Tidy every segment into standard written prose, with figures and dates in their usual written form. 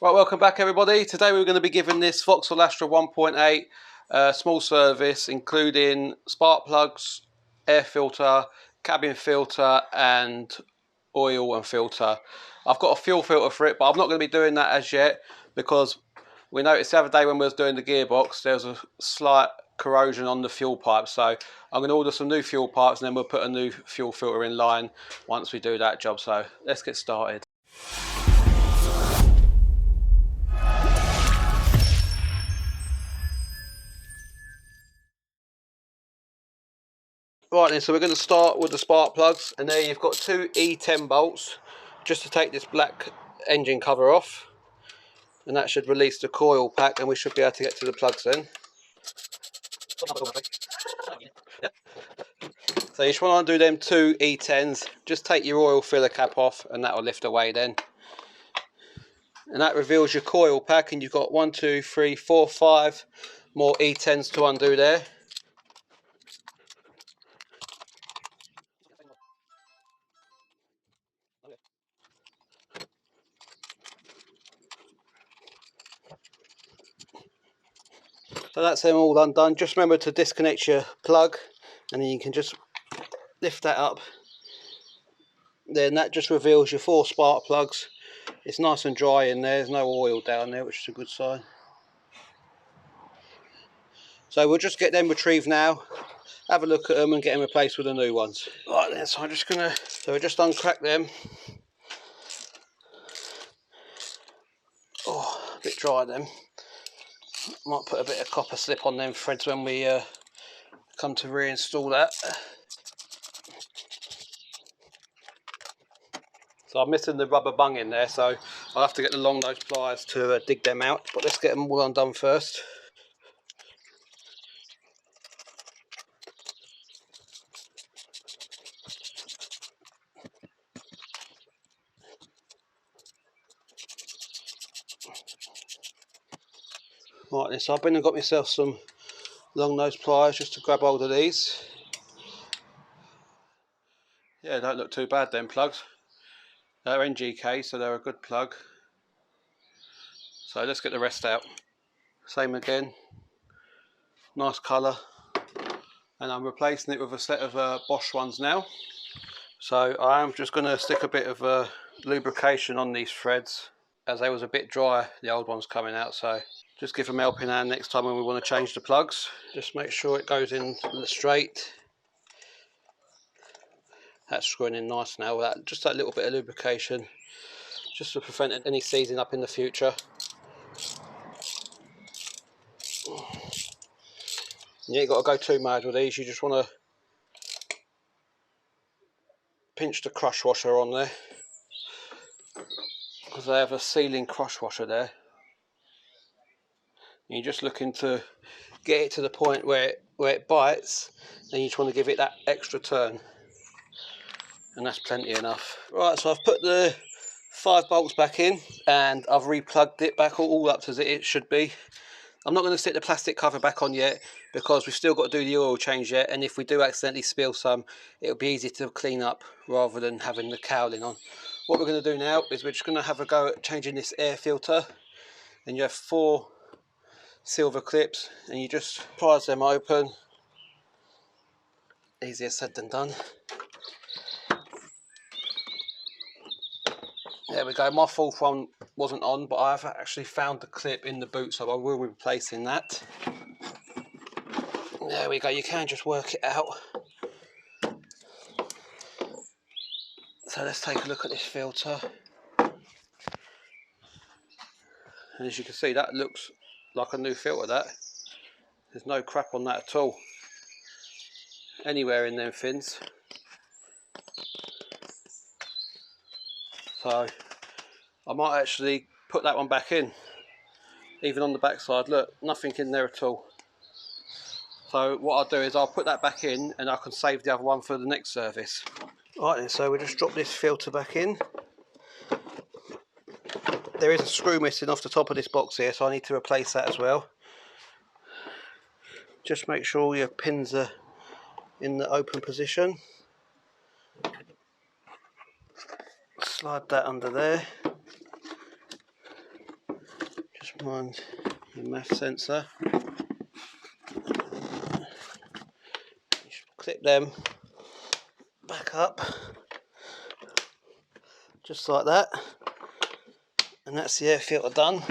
Right, welcome back everybody. Today we're going to be giving this Vauxhall Astra 1.8 small service, including spark plugs, air filter, cabin filter and oil and filter. I've got a fuel filter for it, but I'm not going to be doing that as yet because we noticed the other day when we was doing the gearbox there was a slight corrosion on the fuel pipe, so I'm going to order some new fuel pipes and then we'll put a new fuel filter in line once we do that job. So let's get started. Right then, so we're going to start with the spark plugs, and there you've got two E10 bolts just to take this black engine cover off, and that should release the coil pack and we should be able to get to the plugs then. So you just want to do them two E10s, just take your oil filler cap off and that will lift away then. And that reveals your coil pack, and you've got 1, 2, 3, 4, 5 more E10s to undo there. So that's them all undone. Just remember to disconnect your plug and then you can just lift that up. Then that just reveals your 4 spark plugs. It's nice and dry in there, there's no oil down there, which is a good sign. So we'll just get them retrieved now, have a look at them and get them replaced with the new ones. Right then, so we'll just uncrack them. Oh, a bit dry them. Might put a bit of copper slip on them threads when we come to reinstall that. So I'm missing the rubber bung in there, so I'll have to get the long nose pliers to dig them out, but let's get them all undone first. Right then, so I've been and got myself some long nose pliers just to grab hold of these. Yeah, don't look too bad them plugs. They're NGK, so they're a good plug. So let's get the rest out. Same again, nice colour, and I'm replacing it with a set of Bosch ones now. So I am just going to stick a bit of lubrication on these threads, as they was a bit dry, the old ones coming out, so just give them a helping hand next time when we want to change the plugs. Just make sure it goes in straight. That's screwing in nice now. Just that little bit of lubrication, just to prevent any seizing up in the future. You ain't got to go too mad with these, you just want to pinch the crush washer on there, because they have a sealing crush washer there. And you're just looking to get it to the point where it bites, then you just want to give it that extra turn, and that's plenty enough. Right, so I've put the 5 bolts back in and I've replugged it back all up as it should be. I'm not going to stick the plastic cover back on yet because we've still got to do the oil change yet, and if we do accidentally spill some, it'll be easy to clean up rather than having the cowling on. What we're going to do now is we're just going to have a go at changing this air filter, and you have 4 silver clips and you just prise them open. Easier said than done. There we go, my 4th one wasn't on, but I've actually found the clip in the boot, so I will be replacing that. There we go, you can just work it out. So let's take a look at this filter. And as you can see, that looks like a new filter, that. There's no crap on that at all, anywhere in them fins. So I might actually put that one back in. Even on the back side, look, nothing in there at all. So what I'll do is I'll put that back in and I can save the other one for the next service. Right then, so we just drop this filter back in. There is a screw missing off the top of this box here, so I need to replace that as well. Just make sure all your pins are in the open position. Slide that under there. Find your math sensor. Clip them back up, just like that, and that's the air filter done.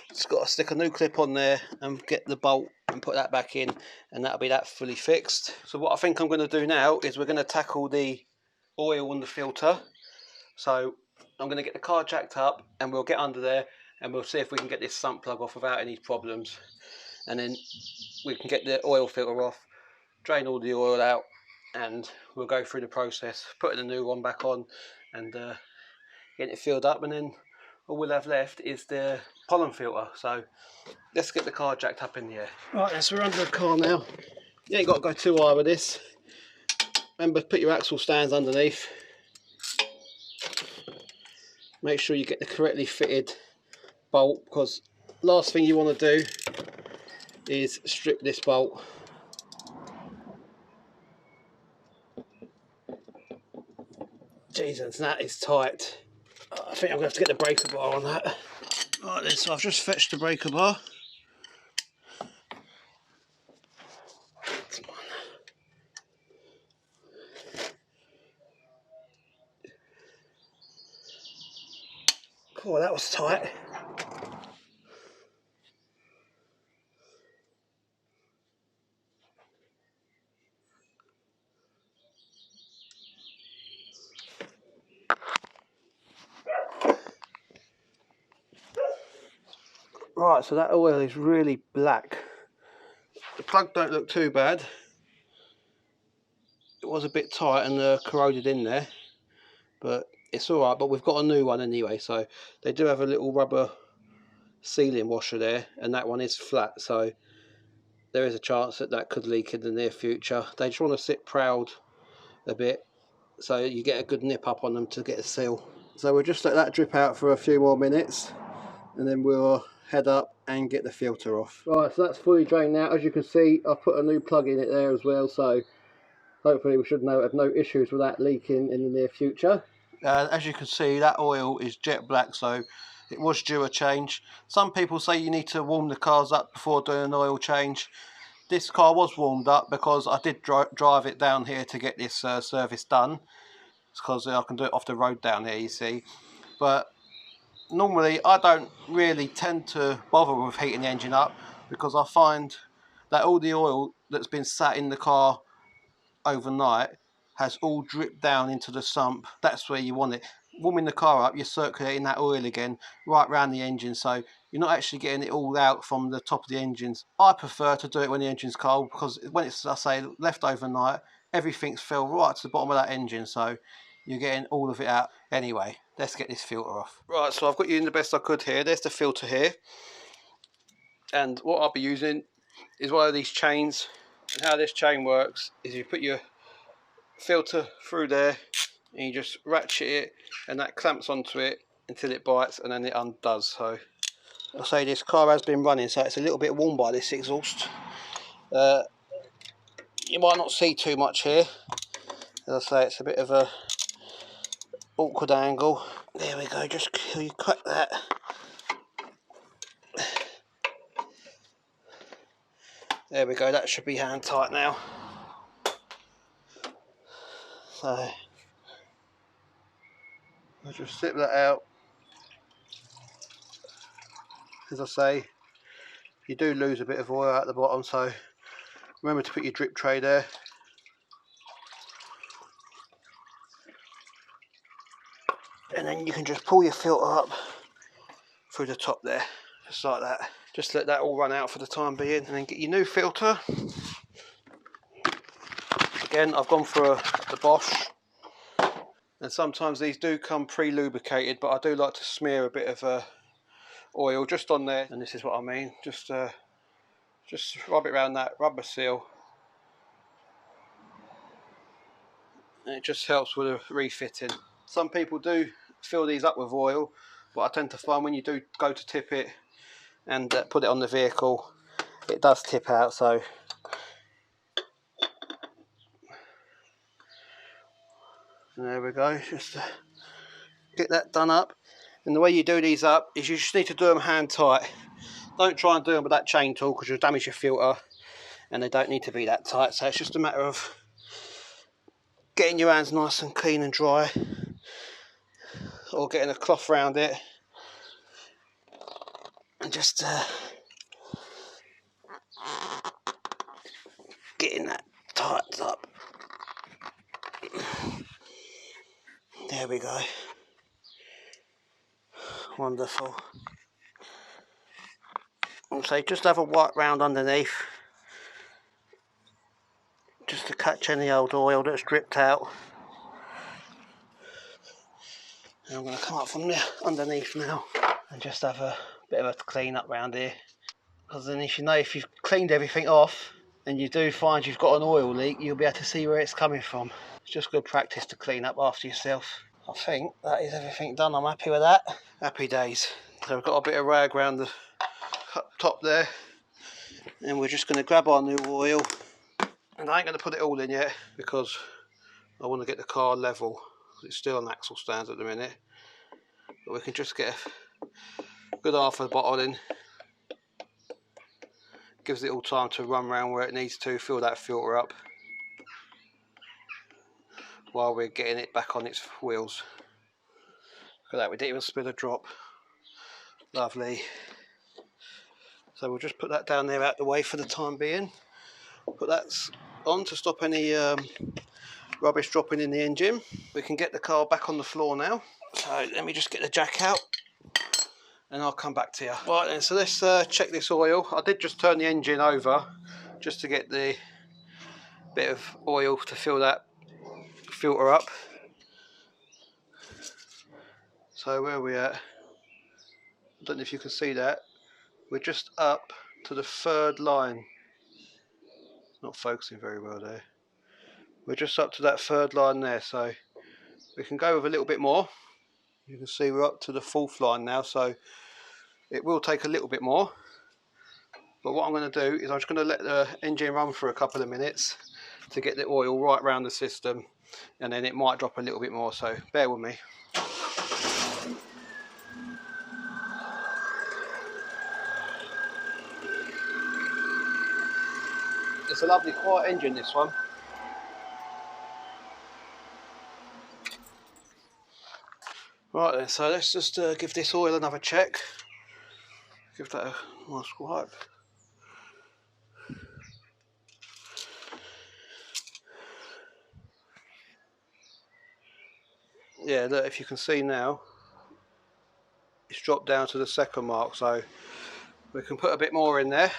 Just got to stick a new clip on there and get the bolt and put that back in, and that'll be that fully fixed. So what I think I'm going to do now is we're going to tackle the oil on the filter. So I'm going to get the car jacked up and we'll get under there and we'll see if we can get this sump plug off without any problems, and then we can get the oil filter off, drain all the oil out, and we'll go through the process, putting a new one back on and getting it filled up, and then all we'll have left is the pollen filter. So let's get the car jacked up in the air. Right then, so we're under the car now. You ain't got to go too high with this. Remember, put your axle stands underneath. Make sure you get the correctly fitted bolt, because last thing you want to do is strip this bolt. Jesus, that is tight. I think I'm going to have to get the breaker bar on that. Right then, so I've just fetched the breaker bar. Oh, that was tight. Right, so that oil is really black. The plug don't look too bad. It was a bit tight and corroded in there, but it's alright. But we've got a new one anyway, so they do have a little rubber sealing washer there, and that one is flat, so there is a chance that that could leak in the near future. They just want to sit proud a bit, so you get a good nip up on them to get a seal. So we'll just let that drip out for a few more minutes, and then we'll head up and get the filter off. Right, so that's fully drained now. As you can see, I've put a new plug in it there as well, so hopefully we should have no issues with that leaking in the near future. As you can see, that oil is jet black, so it was due a change. Some people say you need to warm the cars up before doing an oil change. This car was warmed up because I did drive it down here to get this service done. It's because I can do it off the road down here, you see. But normally I don't really tend to bother with heating the engine up, because I find that all the oil that's been sat in the car overnight has all dripped down into the sump. That's where you want it. Warming the car up, you're circulating that oil again right round the engine, so you're not actually getting it all out from the top of the engines. I prefer to do it when the engine's cold, because when it's, I say, left overnight, everything's fell right to the bottom of that engine, so you're getting all of it out. Anyway, let's get this filter off. Right, so I've got you in the best I could here. There's the filter here, and what I'll be using is one of these chains. And how this chain works is you put your filter through there and you just ratchet it, and that clamps onto it until it bites, and then it undoes. So I'll say this car has been running, so it's a little bit warm by this exhaust. You might not see too much here. As I say, it's a bit of a awkward angle. There we go, just you cut that. There we go, that should be hand tight now. So I'll just slip that out. As I say, you do lose a bit of oil at the bottom, so remember to put your drip tray there. And then you can just pull your filter up through the top there, just like that. Just let that all run out for the time being, and then get your new filter. Again, I've gone for the Bosch, and sometimes these do come pre-lubricated, but I do like to smear a bit of oil just on there, and this is what I mean. Just rub it around that rubber seal, and it just helps with the refitting. Some people do fill these up with oil, but I tend to find when you do go to tip it and put it on the vehicle, it does tip out. So there we go, just get that done up, And the way you do these up is you just need to do them hand tight. Don't try and do them with that chain tool because you'll damage your filter, and they don't need to be that tight. So it's just a matter of getting your hands nice and clean and dry, or getting a cloth around it and just getting that tightened up. There we go. Wonderful. So just have a wipe round underneath, just to catch any old oil that's dripped out. And I'm going to come up from there underneath now and just have a bit of a clean up round here, because then if you've cleaned everything off and you do find you've got an oil leak, you'll be able to see where it's coming from. It's just good practice to clean up after yourself. I think that is everything done. I'm happy with that. Happy days. So we've got a bit of rag around the top there, and we're just going to grab our new oil, and I ain't going to put it all in yet because I want to get the car level. It's still on axle stands at the minute, but we can just get a good half of the bottle in. Gives it all time to run around where it needs to, fill that filter up while we're getting it back on its wheels. Look at that, we didn't even spill a drop. Lovely. So we'll just put that down there out the way for the time being. Put that on to stop any rubbish dropping in the engine. We can get the car back on the floor now. So let me just get the jack out and I'll come back to you. Right then, so let's check this oil. I did just turn the engine over just to get the bit of oil to fill that filter up. So where are we at? I don't know if you can see that. We're just up to the third line. Not focusing very well there. We're just up to that third line there, so we can go with a little bit more. You can see we're up to the fourth line now, so it will take a little bit more. But what I'm going to do is I'm just going to let the engine run for a couple of minutes to get the oil right around the system, and then it might drop a little bit more, so bear with me. It's a lovely quiet engine, this one. Right then, so let's just give this oil another check. Give that a nice wipe. Yeah, look, if you can see now, it's dropped down to the second mark, so we can put a bit more in there.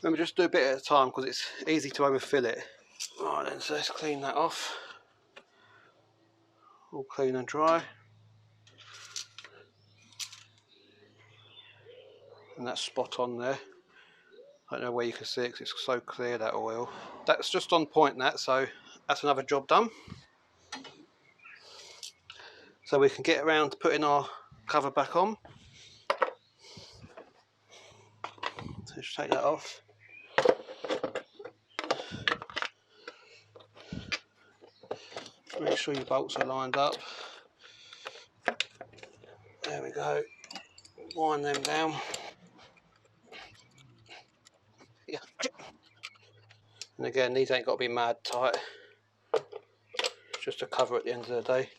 Let me just do a bit at a time because it's easy to overfill it. Right then, so let's clean that off. All clean and dry. And that's spot on there. I don't know where you can see it because it's so clear, that oil. That's just on point, that, so that's another job done. So we can get around to putting our cover back on. So just take that off. Make sure your bolts are lined up. There we go. Wind them down. Yeah. And again, these ain't got to be mad tight. Just a cover at the end of the day.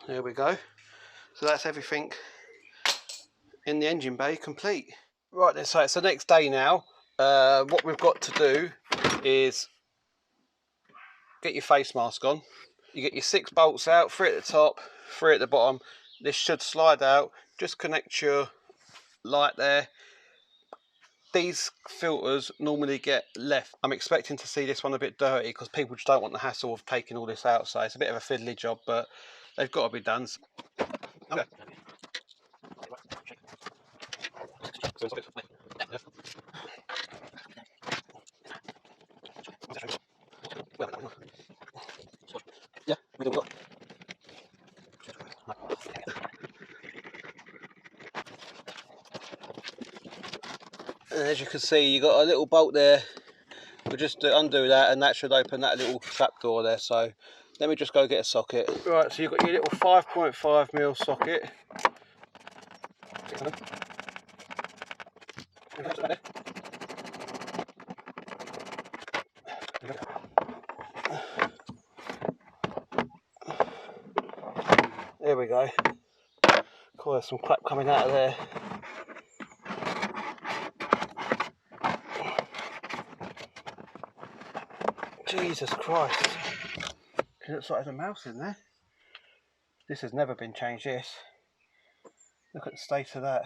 There we go. So that's everything in the engine bay complete. Right then, so it's the next day now. What we've got to do is get your face mask on. You get your 6 bolts out, 3 at the top, 3 at the bottom. This should slide out. Just connect your light there. These filters normally get left. I'm expecting to see this one a bit dirty because people just don't want the hassle of taking all this out, so it's a bit of a fiddly job, but they've got to be done. Okay. Yeah, we do. And as you can see, you got a little bolt there. We'll just undo that, and that should open that little trap door there. So Let me just go get a socket. Right, so you've got your little 5.5mm socket. There we go. Cool, there's some crap coming out of there. Jesus Christ. It looks like there's a mouse in there. This has never been changed, this. Look at the state of that.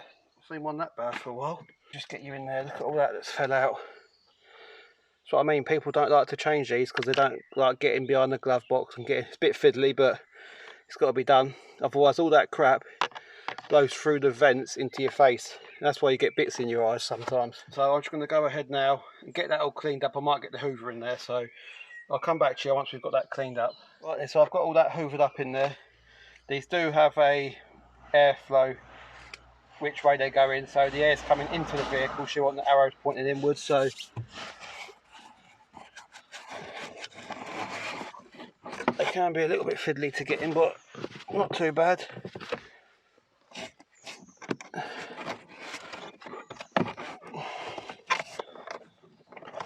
Seen one that bad for a while. Just get you in there, look at all that that's fell out. That's what I mean, people don't like to change these because they don't like getting behind the glove box and getting, it's a bit fiddly, but it's got to be done. Otherwise all that crap blows through the vents into your face. And that's why you get bits in your eyes sometimes. So I'm just going to go ahead now and get that all cleaned up. I might get the hoover in there, so I'll come back to you once we've got that cleaned up. Right then, so I've got all that hoovered up in there. These do have a airflow which way they go in, so the air's coming into the vehicle, so you want the arrows pointing inwards, so they can be a little bit fiddly to get in, but not too bad.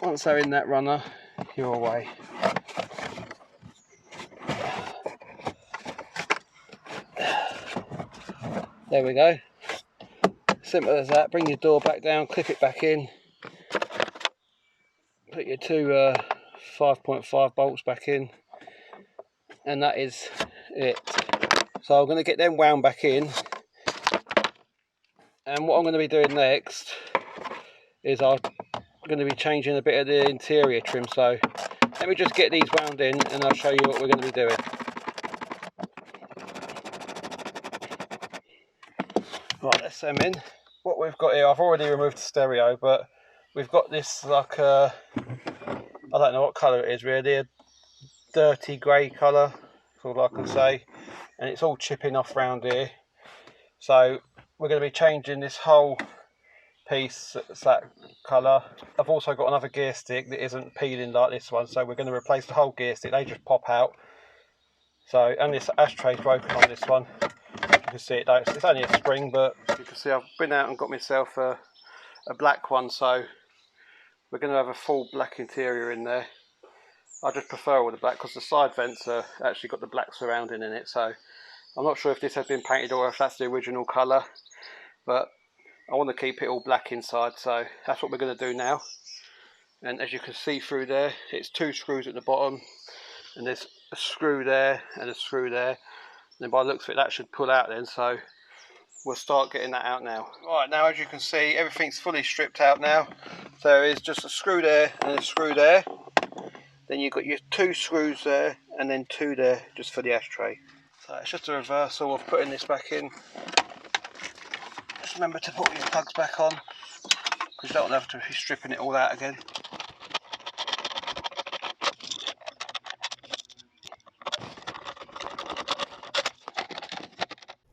Once they're in that runner, you're away. There we go. Simple as that. Bring your door back down, clip it back in, put your two 5.5 bolts back in, and that is it. So I'm going to get them wound back in, and what I'm going to be doing next is I'm going to be changing a bit of the interior trim. So let me just get these wound in and I'll show you what we're going to be doing. Right, let's them in. What we've got here, I've already removed the stereo, but we've got this like I don't know what colour it is really, a dirty grey colour, that's all I can say, and it's all chipping off round here. So we're going to be changing this whole piece, that's that colour. I've also got another gear stick that isn't peeling like this one, so we're going to replace the whole gear stick. They just pop out. So, and this ashtray's broken on this one. You can see it though, it's only a spring, but you can see I've been out and got myself a black one, so we're going to have a full black interior in there. I just prefer all the black because the side vents are actually got the black surrounding in it, so I'm not sure if this has been painted or if that's the original colour, but I want to keep it all black inside, so that's what we're going to do now. And as you can see through there, it's two screws at the bottom, and there's a screw there and a screw there. And by the looks of it, that should pull out then, so we'll start getting that out now. Right, now as you can see, everything's fully stripped out now. So there is just a screw there and a screw there. Then you've got your two screws there and then two there just for the ashtray. So it's just a reversal of putting this back in. Just remember to put your plugs back on, because you don't have to be stripping it all out again.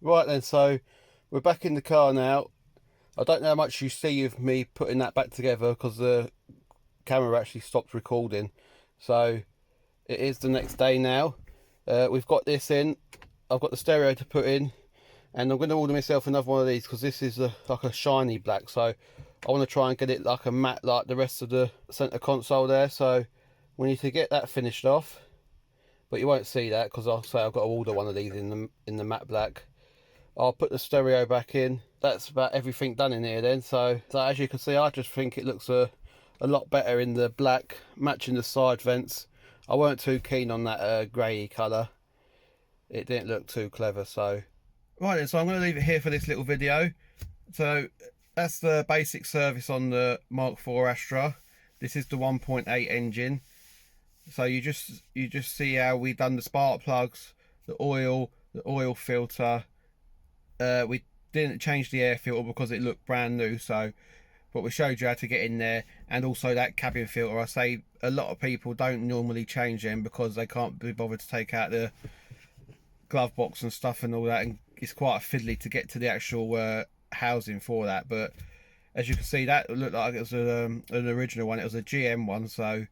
Right then, so we're back in the car now. I don't know how much you see of me putting that back together because the camera actually stopped recording. So it is the next day now. We've got this in. I've got the stereo to put in, and I'm going to order myself another one of these because this is like a shiny black. So I want to try and get it like a matte like the rest of the centre console there. So we need to get that finished off, but you won't see that because I'll say I've got to order one of these in the matte black. I'll put the stereo back in. That's about everything done in here then. So as you can see, I just think it looks a lot better in the black, matching the side vents. I weren't too keen on that grey colour. It didn't look too clever, so. Right then, so I'm going to leave it here for this little video. So that's the basic service on the MK4 Astra. This is the 1.8 engine. So you just see how we done the spark plugs, the oil filter. We didn't change the air filter because it looked brand new, so but we showed you how to get in there, and also that cabin filter. I say a lot of people don't normally change them because they can't be bothered to take out the glove box and stuff and all that, and it's quite fiddly to get to the actual housing for that. But as you can see, that looked like it was an original one. It was a GM one, so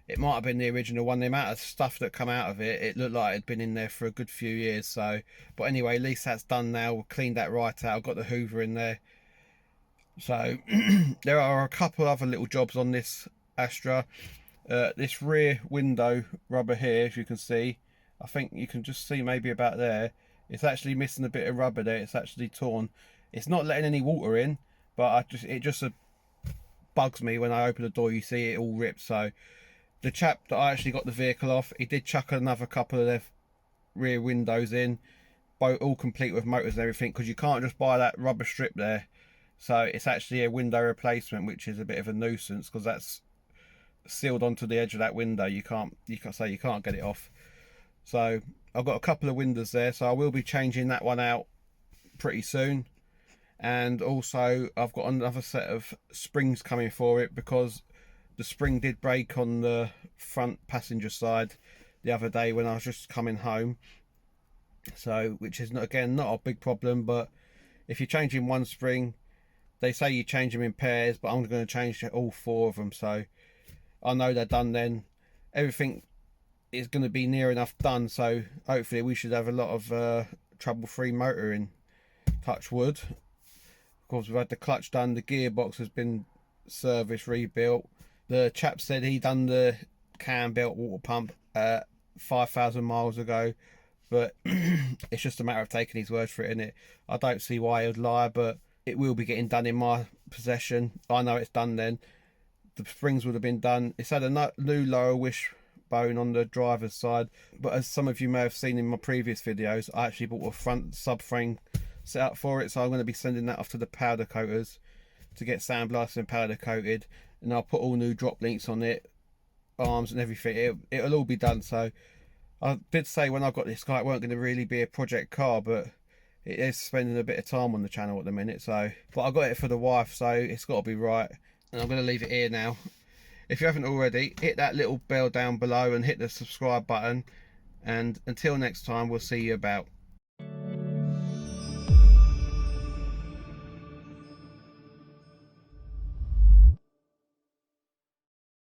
it might have been the original one. The amount of stuff that come out of it, it looked like it had been in there for a good few years. So, but anyway, at least that's done now. We've cleaned that right out. I've got the hoover in there. So there are a couple other little jobs on this Astra. This rear window rubber here, as you can see, I think you can just see maybe about there, it's actually missing a bit of rubber there. It's actually torn. It's not letting any water in, but it just bugs me when I open the door. You see it all ripped. So the chap that I actually got the vehicle off, he did chuck another couple of their rear windows in, both all complete with motors and everything, because you can't just buy that rubber strip there. So it's actually a window replacement, which is a bit of a nuisance because that's sealed onto the edge of that window. You can't get it off. So I've got a couple of windows there, so I will be changing that one out pretty soon. And also I've got another set of springs coming for it, because the spring did break on the front passenger side the other day when I was just coming home. So, which is not a big problem, but if you're changing one spring, they say you change them in pairs, but I'm going to change all 4 of them. So I know they're done then. Everything is going to be near enough done, so hopefully we should have a lot of trouble-free motoring. Touch wood. Of course, we've had the clutch done, the gearbox has been serviced, rebuilt. The chap said he done the cam belt water pump 5,000 miles ago, but it's just a matter of taking his word for it, innit? I don't see why he would lie, but it will be getting done in my possession. I know it's done then. The springs would have been done. It's had a new lower wishbone on the driver's side, but as some of you may have seen in my previous videos, I actually bought a front subframe set up for it, so I'm going to be sending that off to the powder coaters to get sandblasted and powder coated, and I'll put all new drop links on it, arms and everything. It'll all be done. So I did say when I got this car it weren't going to really be a project car, but it is spending a bit of time on the channel at the minute. So, but I got it for the wife, so it's got to be right. And I'm going to leave it here now. If you haven't already, hit that little bell down below and hit the subscribe button. And until next time, we'll see you about.